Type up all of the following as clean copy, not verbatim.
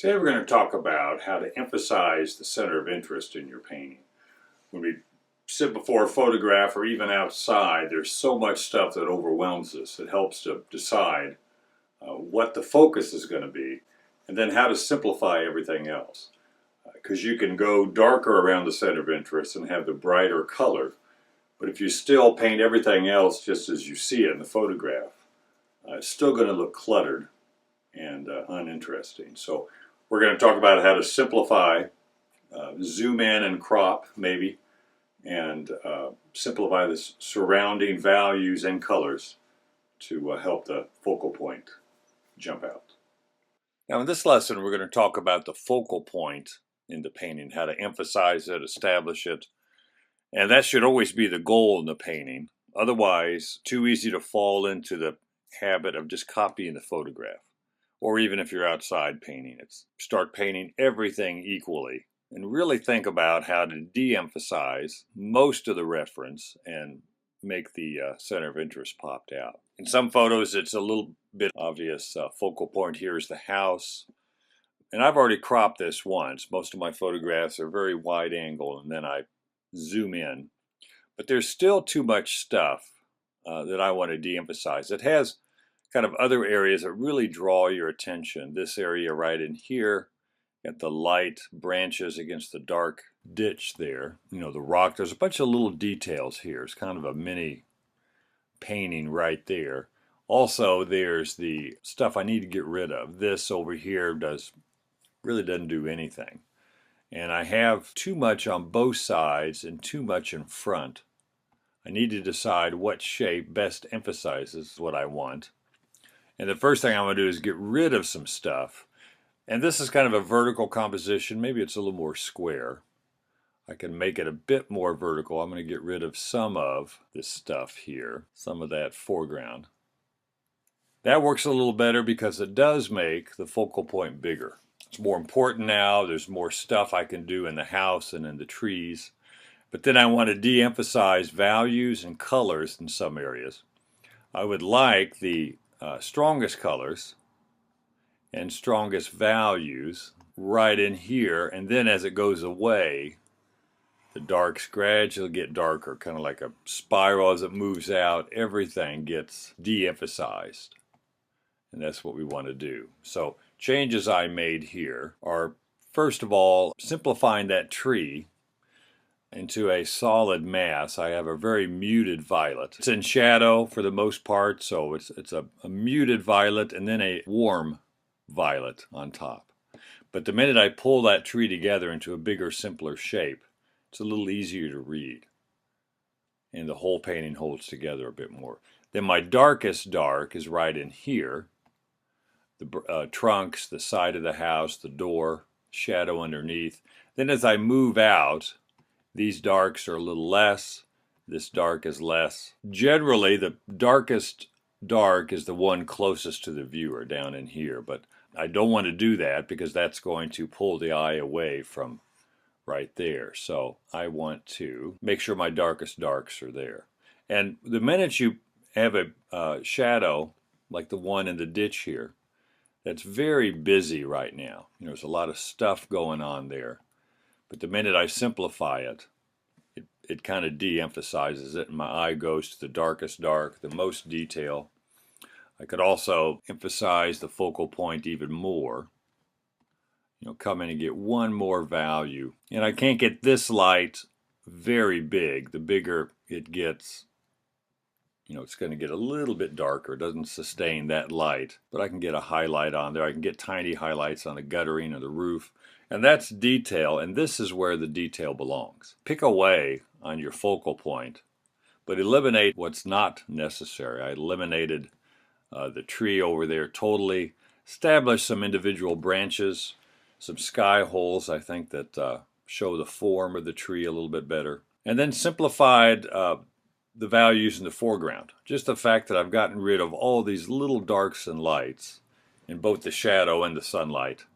Today we're going to talk about how to emphasize the center of interest in your painting. When we sit before a photograph or even outside, there's so much stuff that overwhelms us. It helps to decide what the focus is going to be and then how to simplify everything else. Because you can go darker around the center of interest and have the brighter color, but if you still paint everything else just as you see it in the photograph, it's still going to look cluttered and uninteresting. So we're going to talk about how to simplify, zoom in and crop maybe, and simplify the surrounding values and colors to help the focal point jump out. Now in this lesson we're going to talk about the focal point in the painting, how to emphasize it, establish it, and that should always be the goal in the painting. Otherwise, too easy to fall into the habit of just copying the photograph. Or even if you're outside painting, start painting everything equally and really think about how to de-emphasize most of the reference and make the center of interest popped out. In some photos, it's a little bit obvious. Focal point here is the house. And I've already cropped this once. Most of my photographs are very wide angle and then I zoom in. But there's still too much stuff that I want to de-emphasize. It has kind of other areas that really draw your attention. This area right in here, got the light branches against the dark ditch there. You know, the rock, there's a bunch of little details here. It's kind of a mini painting right there. Also, there's the stuff I need to get rid of. This over here really doesn't do anything. And I have too much on both sides and too much in front. I need to decide what shape best emphasizes what I want. And the first thing I'm going to do is get rid of some stuff. And this is kind of a vertical composition. Maybe it's a little more square. I can make it a bit more vertical. I'm going to get rid of some of this stuff here, some of that foreground. That works a little better because it does make the focal point bigger. It's more important now. There's more stuff I can do in the house and in the trees. But then I want to de-emphasize values and colors in some areas. I would like the strongest colors and strongest values right in here, and then as it goes away the darks gradually get darker, kind of like a spiral. As it moves out, everything gets de-emphasized, and that's what we want to do. So changes I made here are, first of all, simplifying that tree into a solid mass. I have a very muted violet. It's in shadow for the most part, so it's a muted violet and then a warm violet on top. But the minute I pull that tree together into a bigger, simpler shape, it's a little easier to read. And the whole painting holds together a bit more. Then my darkest dark is right in here. The trunks, the side of the house, the door, shadow underneath. Then as I move out, these darks are a little less. This dark is less. Generally, the darkest dark is the one closest to the viewer down in here, but I don't want to do that because that's going to pull the eye away from right there. So I want to make sure my darkest darks are there. And the minute you have a shadow like the one in the ditch here, that's very busy right now. You know, there's a lot of stuff going on there. But the minute I simplify it, it kind of de-emphasizes it, and my eye goes to the darkest dark, the most detail. I could also emphasize the focal point even more. You know, come in and get one more value. And I can't get this light very big. The bigger it gets, you know, it's going to get a little bit darker. It doesn't sustain that light, but I can get a highlight on there. I can get tiny highlights on the guttering or the roof. And that's detail, and this is where the detail belongs. Pick away on your focal point, but eliminate what's not necessary. I eliminated the tree over there totally, established some individual branches, some sky holes I think that show the form of the tree a little bit better, and then simplified the values in the foreground. Just the fact that I've gotten rid of all these little darks and lights in both the shadow and the sunlight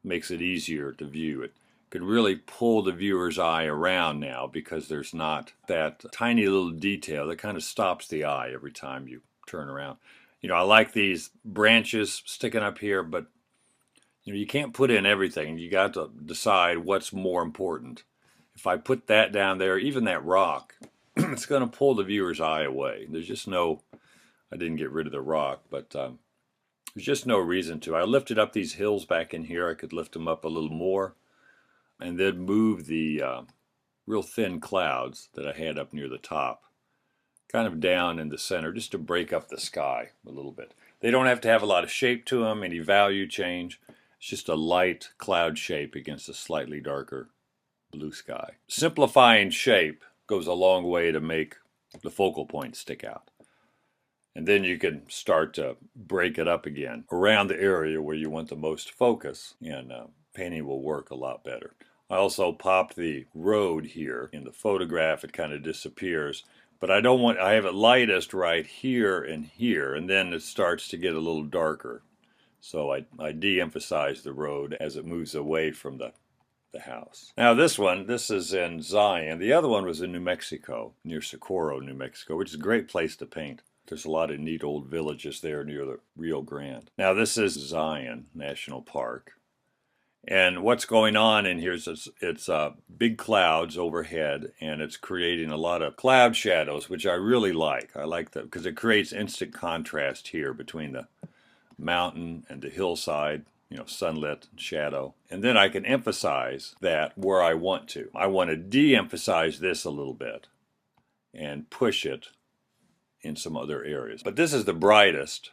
makes it easier to view. It could really pull the viewer's eye around now because there's not that tiny little detail that kind of stops the eye every time you turn around. You know, I like these branches sticking up here, but You can't put in everything. You got to decide what's more important. If I put that down there, even that rock, it's going to pull the viewer's eye away. There's just no, I didn't get rid of the rock, but there's just no reason to. I lifted up these hills back in here. I could lift them up a little more and then move the real thin clouds that I had up near the top kind of down in the center just to break up the sky a little bit. They don't have to have a lot of shape to them, any value change. It's just a light cloud shape against a slightly darker blue sky. Simplifying shape goes a long way to make the focal point stick out. And then you can start to break it up again around the area where you want the most focus, and painting will work a lot better. I also popped the road here. In the photograph, it kind of disappears, but I don't want, I have it lightest right here, and then it starts to get a little darker. So I de-emphasize the road as it moves away from the house. Now this is in Zion. The other one was in New Mexico, near Socorro, New Mexico, which is a great place to paint. There's a lot of neat old villages there near the Rio Grande. Now this is Zion National Park. And what's going on in here is it's big clouds overhead, and it's creating a lot of cloud shadows, which I really like. I like that because it creates instant contrast here between the mountain and the hillside, sunlit shadow. And then I can emphasize that where I want to. I want to de-emphasize this a little bit and push it in some other areas. But this is the brightest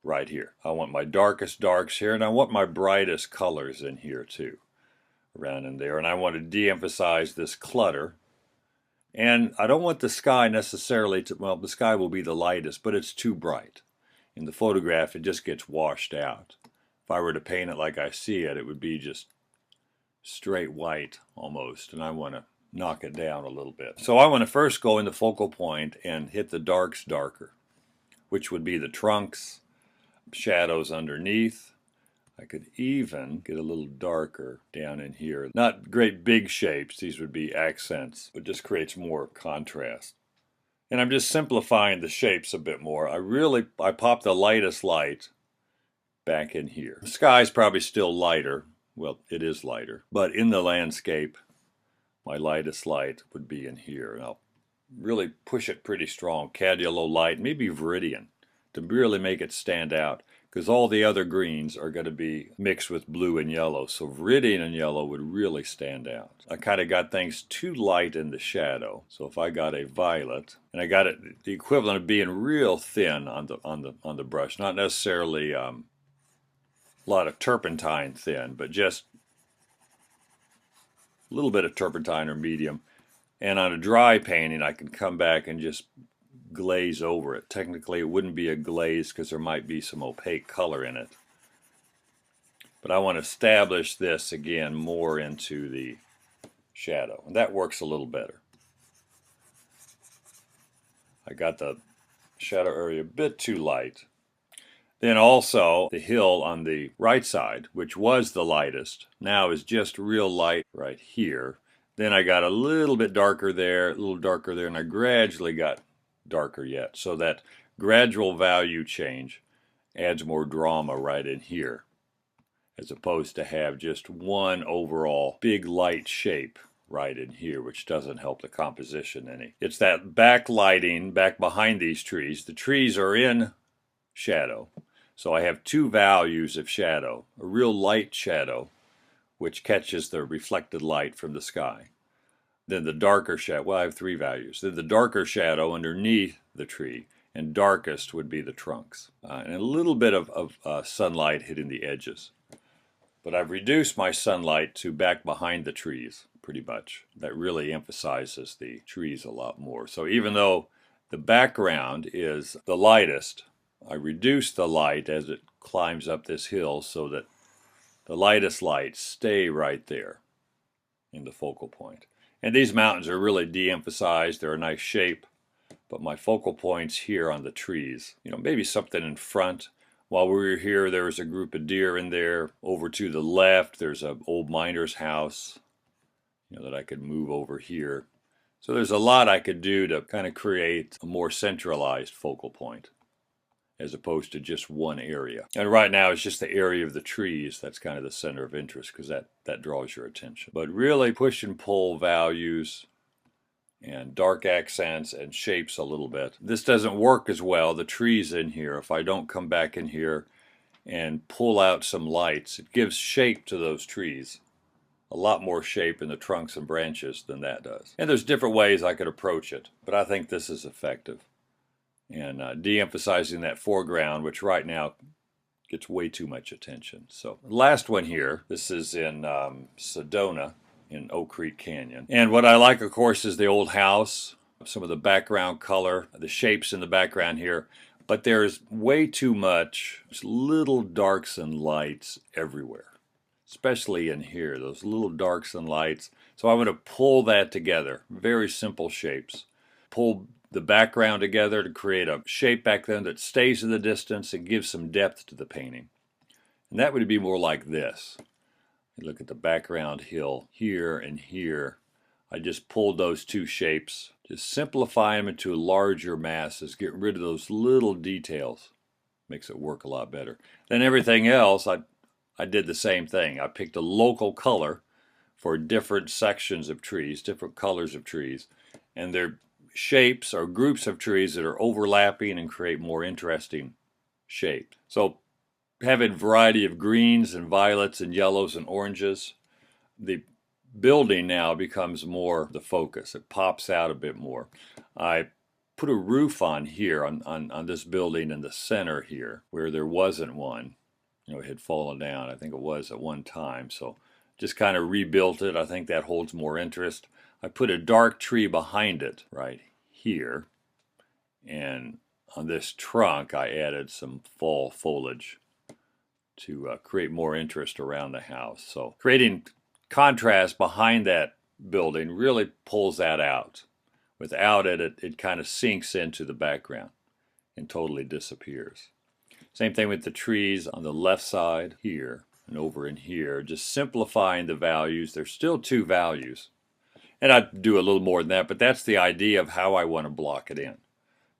right here. I want my darkest darks here, and I want my brightest colors in here too, around in there. And I want to de-emphasize this clutter. And I don't want the sky necessarily to, well, the sky will be the lightest, but it's too bright. In the photograph, it just gets washed out. If I were to paint it like I see it, it would be just straight white almost, and I want to knock it down a little bit. So I want to first go in the focal point and hit the darks darker, which would be the trunks, shadows underneath. I could even get a little darker down in here. Not great big shapes, these would be accents, but just creates more contrast. And I'm just simplifying the shapes a bit more. I pop the lightest light back in here. The sky's probably still lighter. Well, it is lighter. But in the landscape, my lightest light would be in here. And I'll really push it pretty strong. Cadiolo light, maybe Viridian, to really make it stand out. Because all the other greens are going to be mixed with blue and yellow. So Viridian and yellow would really stand out. I kind of got things too light in the shadow. So if I got a violet, and I got it the equivalent of being real thin on the brush, not necessarily a lot of turpentine thin, but just a little bit of turpentine or medium. And on a dry painting, I can come back and just glaze over it. Technically, it wouldn't be a glaze because there might be some opaque color in it. But I want to establish this again more into the shadow. And that works a little better. I got the shadow area a bit too light. Then also the hill on the right side, which was the lightest, now is just real light right here. Then I got a little bit darker there, a little darker there, and I gradually got darker yet. So that gradual value change adds more drama right in here, as opposed to have just one overall big light shape right in here, which doesn't help the composition any. It's that backlighting back behind these trees. The trees are in shadow. So I have two values of shadow. A real light shadow, which catches the reflected light from the sky. Then the darker shadow, well, I have three values. Then the darker shadow underneath the tree, and darkest would be the trunks. And a little bit of sunlight hitting the edges. But I've reduced my sunlight to back behind the trees, pretty much. That really emphasizes the trees a lot more. So even though the background is the lightest, I reduce the light as it climbs up this hill so that the lightest lights stay right there in the focal point. And these mountains are really de-emphasized. They're a nice shape, but my focal point's here on the trees. Maybe something in front. While we were here, there was a group of deer in there. Over to the left, there's an old miner's house, that I could move over here. So there's a lot I could do to kind of create a more centralized focal point as opposed to just one area. And right now it's just the area of the trees that's kind of the center of interest because that draws your attention. But really push and pull values and dark accents and shapes a little bit. This doesn't work as well, the trees in here, if I don't come back in here and pull out some lights. It gives shape to those trees. A lot more shape in the trunks and branches than that does. And there's different ways I could approach it, but I think this is effective. And de-emphasizing that foreground, which right now gets way too much attention. So last one here, this is in Sedona in Oak Creek Canyon. And what I like, of course, is the old house, some of the background color, the shapes in the background here. But there's way too much little darks and lights everywhere, especially in here, those little darks and lights. So I'm going to pull that together, very simple shapes. Pull the background together to create a shape back then that stays in the distance and gives some depth to the painting. And that would be more like this. You look at the background hill here and here. I just pulled those two shapes, just simplify them into larger masses, get rid of those little details. Makes it work a lot better. Then everything else, I did the same thing. I picked a local color for different sections of trees, different colors of trees, and they're shapes or groups of trees that are overlapping and create more interesting shapes. So having variety of greens and violets and yellows and oranges, the building now becomes more the focus. It pops out a bit more. I put a roof on here on this building in the center here where there wasn't one. You know, it had fallen down. I think it was at one time. So just kind of rebuilt it. I think that holds more interest. I put a dark tree behind it right here. And on this trunk, I added some fall foliage to create more interest around the house. So creating contrast behind that building really pulls that out. Without it, it kind of sinks into the background and totally disappears. Same thing with the trees on the left side here and over in here, just simplifying the values. There's still two values. And I'd do a little more than that, but that's the idea of how I want to block it in.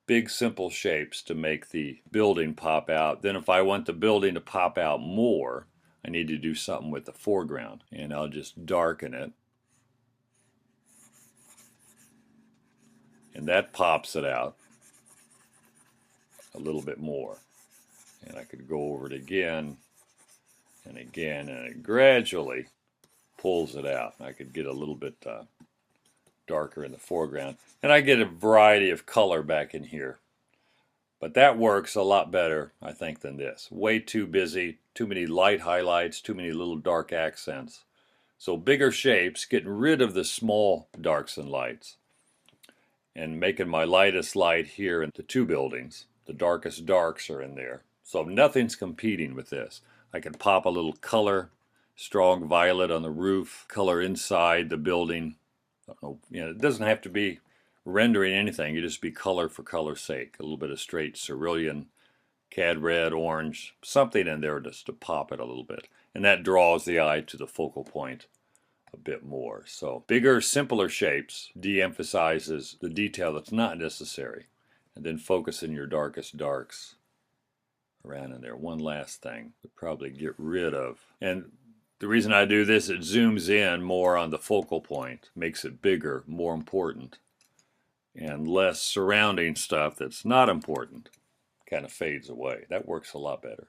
Big, simple shapes to make the building pop out. Then if I want the building to pop out more, I need to do something with the foreground. And I'll just darken it. And that pops it out a little bit more. And I could go over it again and again, and it gradually pulls it out. I could get a little bit darker in the foreground. And I get a variety of color back in here. But that works a lot better, I think, than this. Way too busy, too many light highlights, too many little dark accents. So bigger shapes, getting rid of the small darks and lights. And making my lightest light here in the two buildings. The darkest darks are in there. So nothing's competing with this. I can pop a little color, strong violet on the roof, color inside the building. I don't know, you know, it doesn't have to be rendering anything. You just be color for color's sake. A little bit of straight cerulean, cad red, orange, something in there just to pop it a little bit. And that draws the eye to the focal point a bit more. So bigger, simpler shapes de-emphasizes the detail that's not necessary. And then focus in your darkest darks around in there. One last thing to probably get rid of. And the reason I do this, it zooms in more on the focal point, makes it bigger, more important, and less surrounding stuff that's not important kind of fades away. That works a lot better.